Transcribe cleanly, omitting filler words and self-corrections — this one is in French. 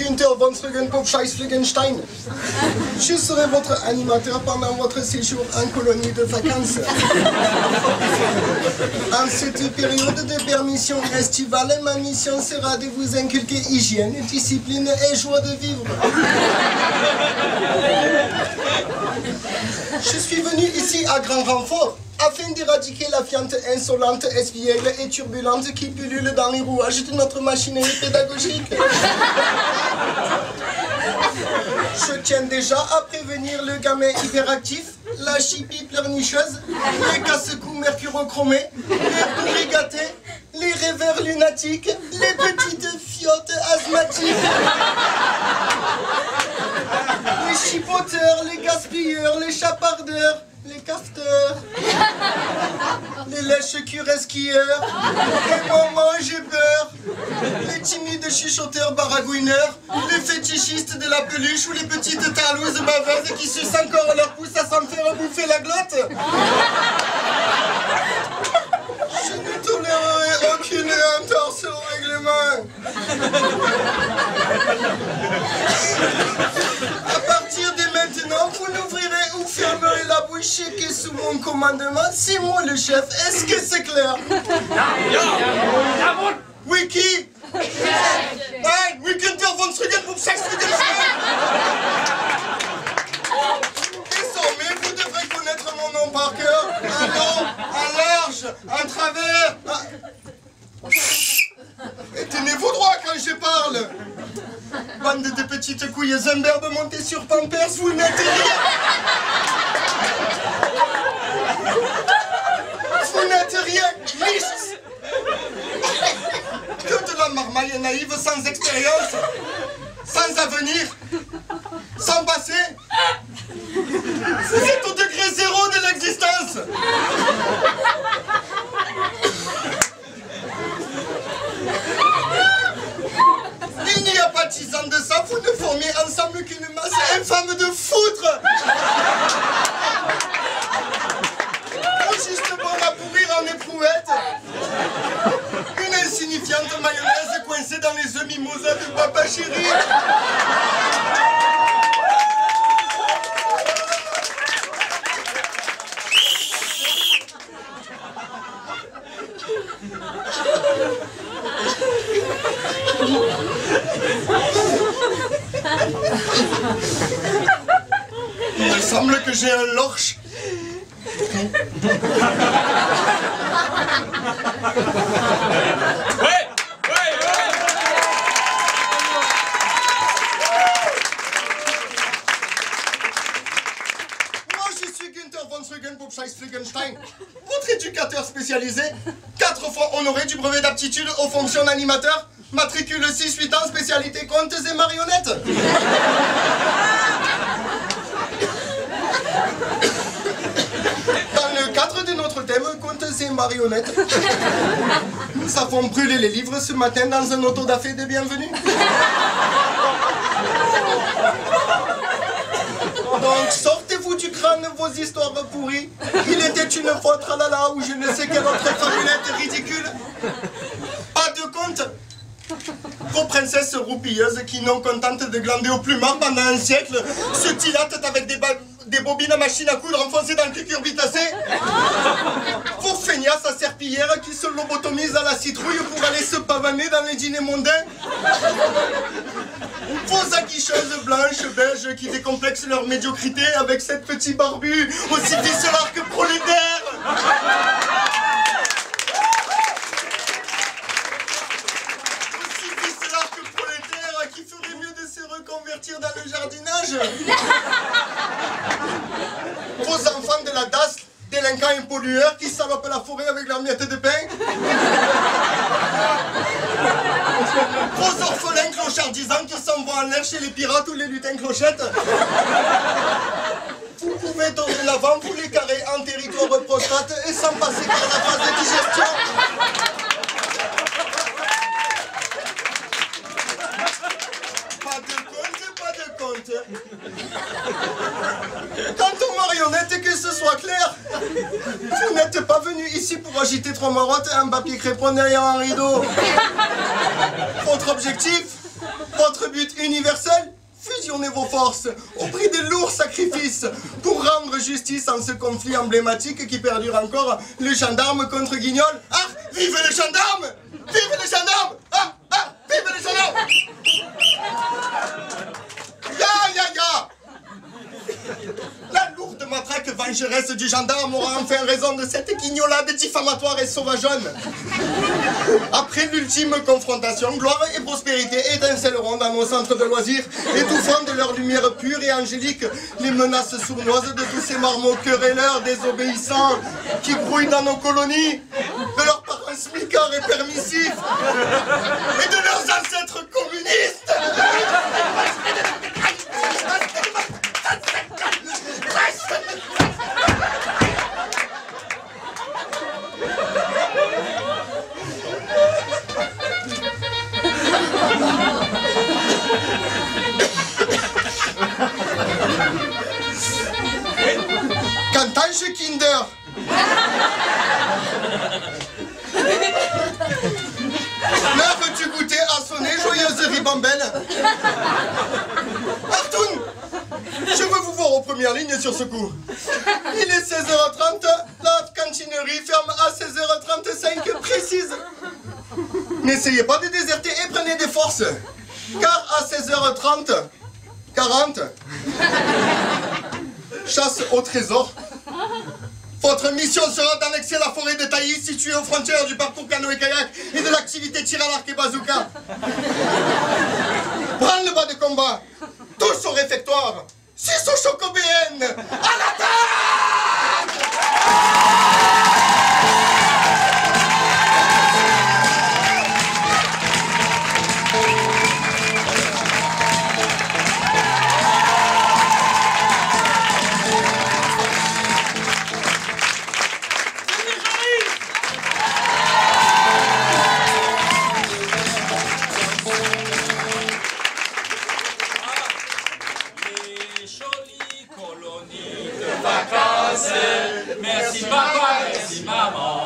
Günther von Strügenpop-Scheiß-Flickenstein. Je serai votre animateur pendant votre séjour en colonie de vacances. En cette période de permission estivale, ma mission sera de vous inculquer hygiène, discipline et joie de vivre. Je suis venu ici à grand renfort afin d'éradiquer la fiente insolente, espiègle et turbulente qui pullule dans les rouages de notre machinerie pédagogique. Je tiens déjà à prévenir le gamin hyperactif, la chipie pleurnicheuse, les casse-cou mercurochromés, les bourris gâtés, les rêveurs lunatiques, les petites fiottes asthmatiques, les chipoteurs, les gaspilleurs, les chapardeurs, les casteurs, les lèches-curesquieurs, les moments-j'ai-peur, les timides chuchoteurs baragouineurs, les fétichistes de la peluche ou les petites talouses baveuses qui sucent encore leur pouce à s'en faire bouffer la glotte. Je ne tolérerai aucune entorse au règlement. À partir de maintenant, vous n'ouvrirez ou fermerez la bouche que sous mon commandement. C'est moi le chef. Est-ce que c'est clair? Oui, qui? Nein, oui, Günther von Strügenpop-Scheiß-Flickenstein. Désormais, vous devrez connaître mon nom par cœur. Un long, un large, un travers. Et tenez-vous droit quand je parle. Bande de petites couilles imberbes montées sur Pampers, vous n'êtes rien. Vous n'êtes rien, nichts. Que de la marmaille naïve sans expérience, sans avenir, sans passé. Vous êtes au degré zéro de l'existence. Il n'y a pas 10 ans de ça, vous ne formiez ensemble qu'une masse infâme de foutre. Juste pour la pourrir en éprouvette. Une insignifiante mayonnaise coincée dans les œufs mimosa de Papa Chéri. Il me semble que j'ai un lorche. Moi, je suis Günther von Strügenpop-Scheiß-Flickenstein, votre éducateur spécialisé, 4 fois honoré du brevet d'aptitude aux fonctions d'animateur, matricule 6-8 ans, spécialité contes et marionnettes. Dans le cadre de notre thème, contes et marionnettes, nous avons brûlé les livres ce matin dans un autodafé de bienvenue. Donc sortez-vous du crâne vos histoires pourries. Il était une fois tralala ou je ne sais quelle autre fabulette ridicule. Pas de conte. Vos princesses roupilleuses qui, non contentes de glander au plumard pendant un siècle, se dilatent avec des bobines à machine à coudre enfoncées dans le cucurbitacé. Vos feignasses à serpillière qui se lobotomisent à la citrouille pour aller se pavaner dans les dîners mondains. Vos aguicheuses blanches beiges qui décomplexent leur médiocrité avec cette petite barbu aussi viscérale que prolétaire. Qui ferait mieux de se reconvertir dans le jardinage. Vos enfants de la DAS, délinquants et pollueurs qui salopent la forêt avec leurs miettes de pain. Vos orphelins clochardisants qui s'en vont en l'air chez les pirates ou les lutins clochettes. Vous pouvez dorénavant vous les carrer en territoire prostate et sans passer par la phase de digestion. Quant aux marionnettes, que ce soit clair, vous n'êtes pas venu ici pour agiter 3 marottes, un papier crépon derrière un rideau. Votre objectif, votre votre but universel? Fusionnez vos forces au prix de lourds sacrifices pour rendre justice en ce conflit emblématique qui perdure encore, le gendarme contre Guignol. Ah, vive les gendarmes! Vive les gendarmes! Ah, ah, vive les gendarmes! Ya! La lourde matraque vengeresse du gendarme aura enfin raison de cette guignolade diffamatoire et sauvageonne. Après l'ultime confrontation, gloire et prospérité étincelleront dans nos centres de loisirs, étouffant de leur lumière pure et angélique les menaces sournoises de tous ces marmots querelleurs désobéissants qui grouillent dans nos colonies, de leurs parents smicards et permissifs, et de leurs ancêtres communistes. Qu'entends-je, Kinder? L'heure du goûter a sonné, joyeuse ribambelle. Artoun, je veux vous voir aux premières lignes sur ce coup. Il est 16h30, la cantinerie ferme à 16h35 précise. N'essayez pas de déserter et prenez des forces, car à 16h30, 40, chasse au trésor. Votre mission sera d'annexer la forêt de Taïs située aux frontières du parcours canoë-kayak et de l'activité tir à l'arc et bazooka. Prends le bas de combat, tous au réfectoire, 6 au chocobéenne, à l'attaque! Merci papa, merci maman.